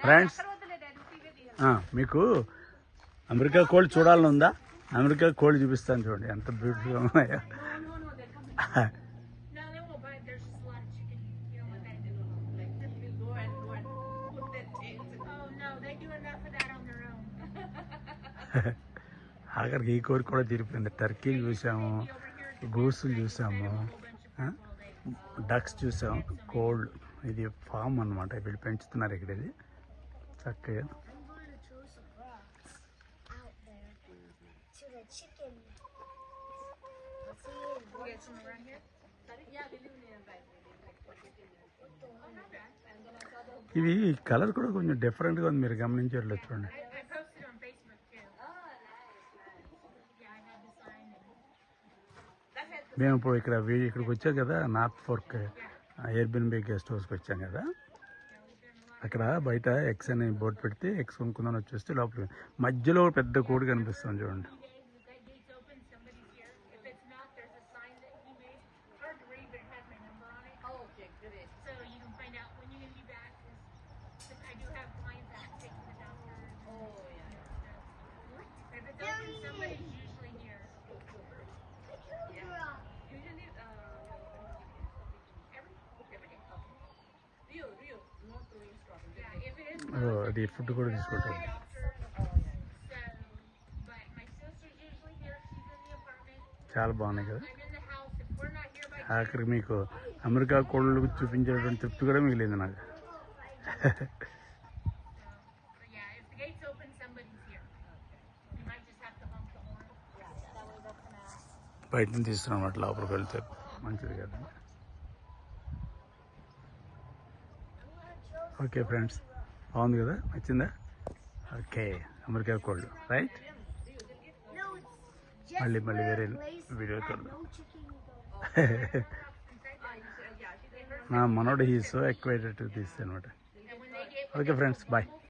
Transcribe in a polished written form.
Friends మీకు America కోళ్ళు చూడాలని ఉందా? అమెరికా కోళ్ళు చూపిస్తాను చూడండి ఎంత బ్యూటిఫుల్గా ఉన్నాయో. ఆఖరికి ఈ కోరిక కూడా తీరిపోయింది. టర్కీలు చూసాము, గూసులు చూసాము, డక్స్ చూసాము, కోల్డ్. ఇది ఫామ్ అనమాట, వీళ్ళు పెంచుతున్నారు ఇక్కడ. ఇది చక్కగా ఇవి కలర్ కూడా కొంచెం డిఫరెంట్గా ఉంది, మీరు గమనించారు చూడండి. మేము ఇప్పుడు ఇక్కడికి వచ్చాం కదా, నార్త్ ఫోర్క్ ఎయిర్బిఎన్బి గెస్ట్ హౌస్కి వచ్చాం కదా. అక్కడ బయట ఎక్స్ అని బోర్డు పెడితే ఎక్స్ కొనుక్కుందామని వచ్చేస్తే లోపల మధ్యలో పెద్ద కోడి కనిపిస్తుంది చూడండి. అది ఫుడ్ కూడా తీసుకుంటారు. చాలా బాగున్నాయి కదా. ఆఖరికి మీకు అమెరికా కోళ్ళు చూపించేటువంటి తృప్తి కూడా మిగిలింది నాకు. బయట నుంచి తీస్తున్నాం అట్లా, లోపలికి వెళ్తే మంచిది కదా. ఓకే ఫ్రెండ్స్, బాగుంది కదా, నచ్చిందా? ఓకే, అమెరికా కోళ్ళు రైట్. మళ్ళీ వేరే వీడియో చూద్దాం. నా మనోడు he so excited to this అనమాట. Okay friends, bye.